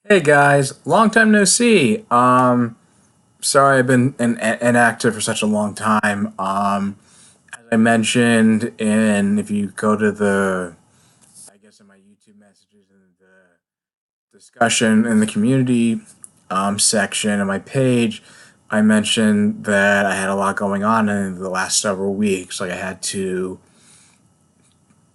Hey guys, long time no see. Sorry I've been inactive for such a long time. As I mentioned, and if you go to I guess in my YouTube messages and the discussion in the community section of my page, I mentioned that I had a lot going on in the last several weeks. Like I had to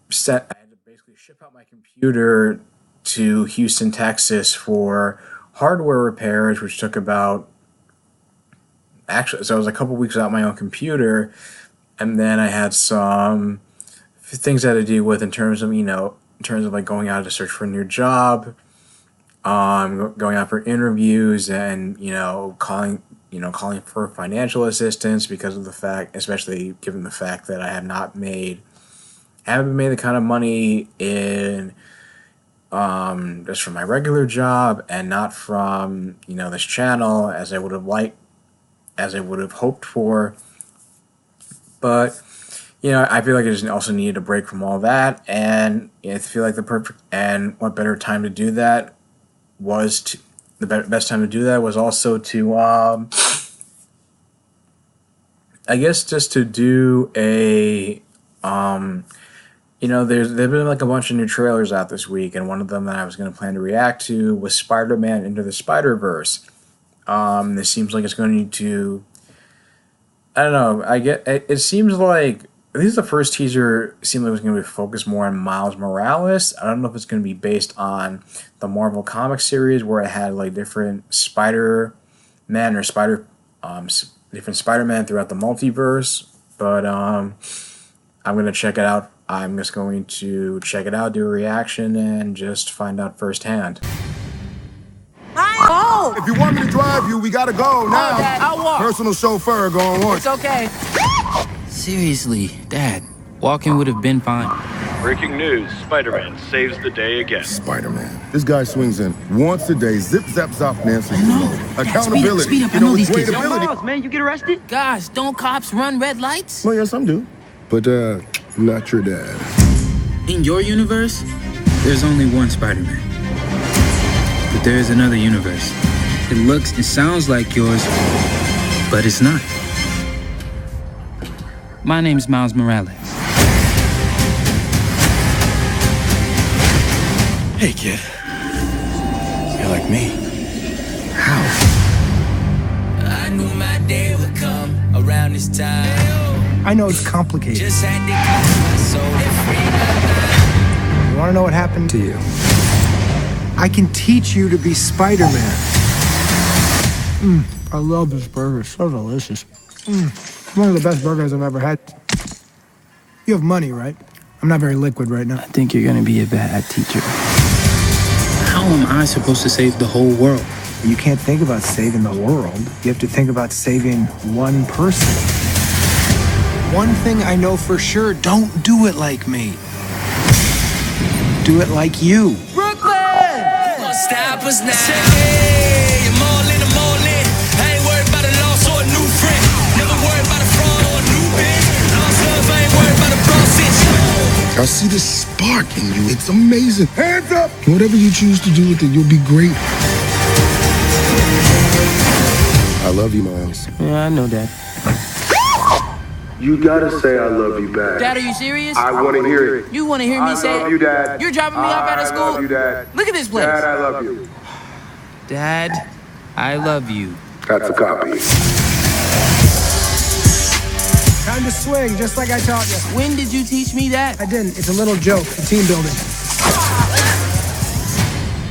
basically ship out my computer to Houston, Texas for hardware repairs, which took about actually, so I was a couple weeks without my own computer, and then I had some things I had to deal with in terms of in terms of like going out to search for a new job, going out for interviews, and calling for financial assistance because of the fact, especially given the fact that I had not made haven't made the kind of money in just from my regular job and not from this channel as I would have liked, as I would have hoped for. But I feel like I just also needed a break from all that, and I feel like the perfect and what better time to do that was to best time to do that was also to I guess just to do a there've been like a bunch of new trailers out this week, and one of them that I was going to plan to react to was Spider-Man Into the Spider-Verse. This seems like it's going to, I don't know. It seems like at least the first teaser seemed like it was going to be focused more on Miles Morales. I don't know if it's going to be based on the Marvel comic series where it had like different Spider-Man or different Spider-Man throughout the multiverse. But I'm gonna check it out. I'm just going to check it out, do a reaction, and just find out firsthand. Oh! If you want me to drive you, we gotta go now. Dad, I'll walk. Personal chauffeur going once. It's okay. Seriously, Dad, walking would have been fine. Breaking news, Spider-Man saves the day again. Spider-Man. This guy swings in once a day, zip, zap, zop, Nancy. Dad, Accountability. speed up. I know these kids. Waitability. Man, you get arrested? Gosh, don't cops run red lights? Well, yes, some do. But, not your dad. In your universe, there's only one Spider-Man. But there is another universe. It looks and sounds like yours, but it's not. My name's Miles Morales. Hey, kid. You're like me. How? I knew my day would come around this time. I know it's complicated. Just had to cleanse my soul and free my mind. You want to know what happened to you? I can teach you to be Spider-Man. I love this burger. So delicious. One of the best burgers I've ever had. You have money, right? I'm not very liquid right now. I think you're gonna be a bad teacher. How am I supposed to save the whole world? You can't think about saving the world. You have to think about saving one person. One thing I know for sure, don't do it like me. Do it like you. Gonna stop us now. Hey, I'm all in, I'm all in. I ain't worried about a loss or a new friend. Never worried about a fraud or a new bitch. Lost love, I ain't worried about a process. I see this spark in you. It's amazing. Hands up! Whatever you choose to do with it, you'll be great. I love you, Miles. Yeah, I know that. You gotta say I love you back. Dad, are you serious? I wanna hear it. You wanna hear me say it? Dad. You're dropping me off out of school? I love you, Dad. Look at this place. Dad, I love you. Dad, I love you. That's a copy. Time to swing, just like I taught you. When did you teach me that? I didn't. It's a little joke for team building.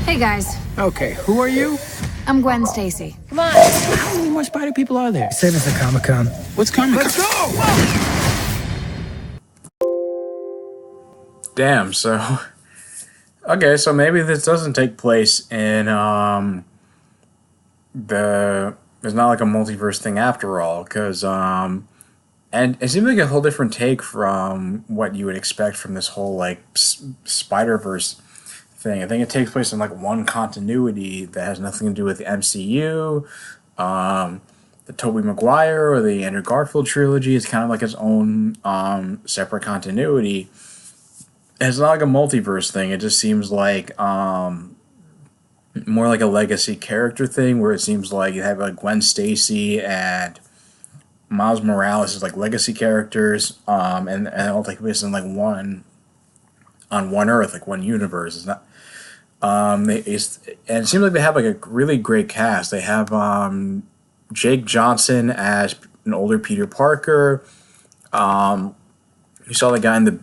Hey guys, Okay, who are you? I'm Gwen Stacy. How many more spider people are there? Save us a Comic-Con. What's coming? Let's go! Damn. So, okay. So maybe this doesn't take place in There's not like a multiverse thing after all, because and it seems like a whole different take from what you would expect from this whole like Spider-Verse thing. I think it takes place in like one continuity that has nothing to do with the MCU. The Tobey Maguire or the Andrew Garfield trilogy is kind of like its own separate continuity. It's not like a multiverse thing. It just seems like more like a legacy character thing, where it seems like you have like Gwen Stacy and Miles Morales is like legacy characters, and all take place in like one Earth, like one universe. It's not. And it seems like they have like a really great cast. They have Jake Johnson as an older Peter Parker. You saw the guy in the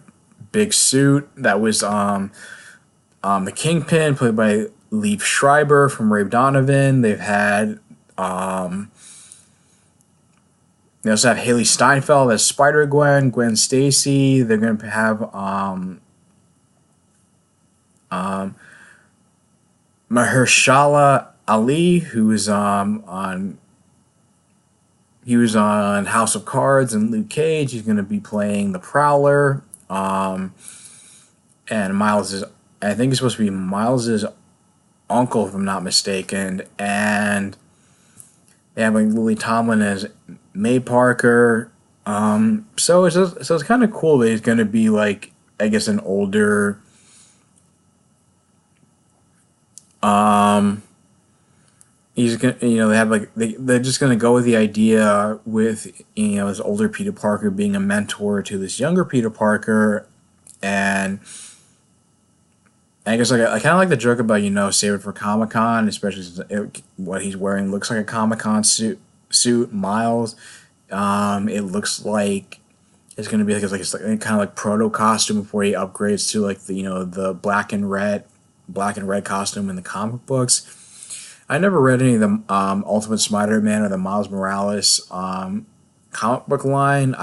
big suit that was the Kingpin, played by Liev Schreiber from Ray Donovan. They've had they also have Haley Steinfeld as Spider Gwen, Gwen Stacy. They're going to have Mahershala Ali, who was on House of Cards and Luke Cage. He's going to be playing the Prowler. And I think he's supposed to be Miles's uncle, if I'm not mistaken. And they have like Lily Tomlin as May Parker. So it's kind of cool that he's going to be like, I guess, an older. He's gonna, they have like they're just gonna go with the idea with this older Peter Parker being a mentor to this younger Peter Parker, and I guess like I kind of like the joke about save it for Comic-Con, especially since what he's wearing looks like a Comic-Con suit. Miles, it looks like it's gonna be like it's like kind of like proto costume before he upgrades to like the black and red costume in the comic books. I never read any of the Ultimate Spider-Man or the Miles Morales comic book line.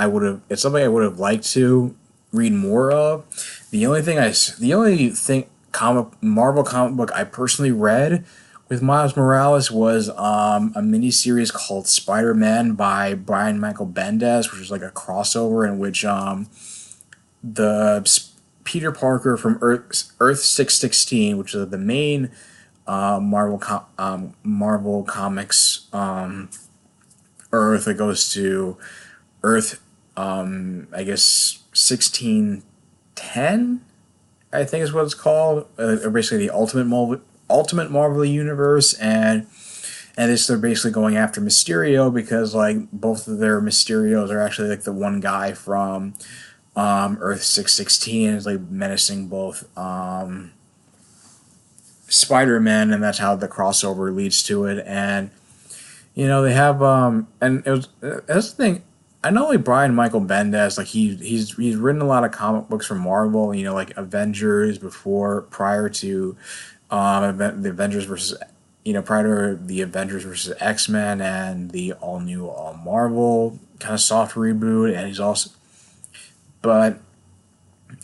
It's something I would have liked to read more of. The only Marvel comic book I personally read with Miles Morales was a miniseries called Spider-Man by Brian Michael Bendis, which was like a crossover in which the Peter Parker from Earth 616, which is the main Marvel Comics Earth, that goes to Earth, I guess 1610, I think is what it's called. Basically, the Ultimate Marvel Universe, and they're basically going after Mysterio because like both of their Mysterios are actually like the one guy from Earth 616 is like menacing both Spider-Man, and that's how the crossover leads to it. And they have and it was that's the thing. I know like Brian Michael Bendis, like he's written a lot of comic books for Marvel, like Avengers prior to the Avengers versus prior to the Avengers versus X-Men and the all new Marvel kind of soft reboot. And he's also, but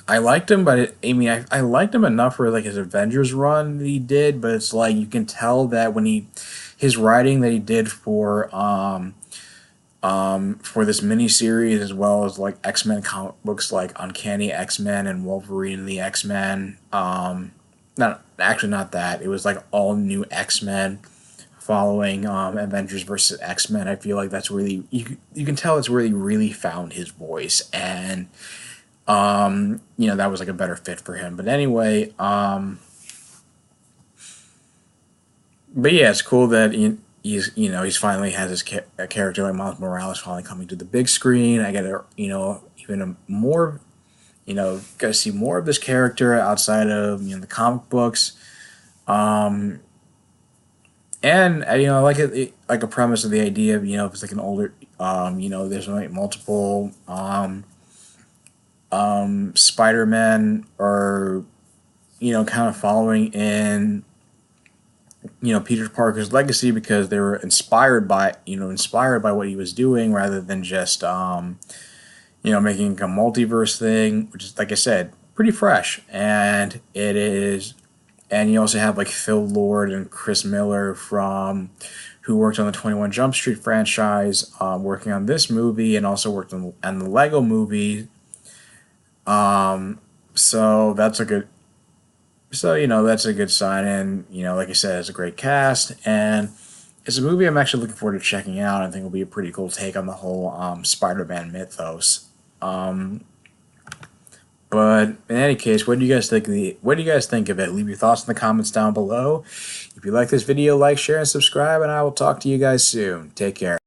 I liked him, but I liked him enough for like his Avengers run that he did, but it's like you can tell that when his writing that he did for this miniseries, as well as like X-Men comic books like Uncanny X-Men and Wolverine and the X-Men, not that. It was like all new X-Men following Avengers versus X-Men. I feel like that's really you can tell it's where he really found his voice, and that was like a better fit for him. But anyway, but yeah, it's cool that he's finally has his a character like Miles Morales finally coming to the big screen. I get even more, got to see more of this character outside of the comic books. And I like it like a premise of the idea of if it's like an older there's like multiple Spider-Man or kind of following in Peter Parker's legacy because they were inspired by what he was doing rather than just making a multiverse thing, which is, like I said, pretty fresh. And it is, and you also have like Phil Lord and Chris Miller who worked on the 21 Jump Street franchise, working on this movie, and also worked on the Lego movie. So that's a good sign, and like I said, it's a great cast, and it's a movie I'm actually looking forward to checking out. I think it'll be a pretty cool take on the whole Spider-Man mythos. But in any case, what do you guys think of it? Leave your thoughts in the comments down below. If you like this video, like, share, and subscribe, and I will talk to you guys soon. Take care.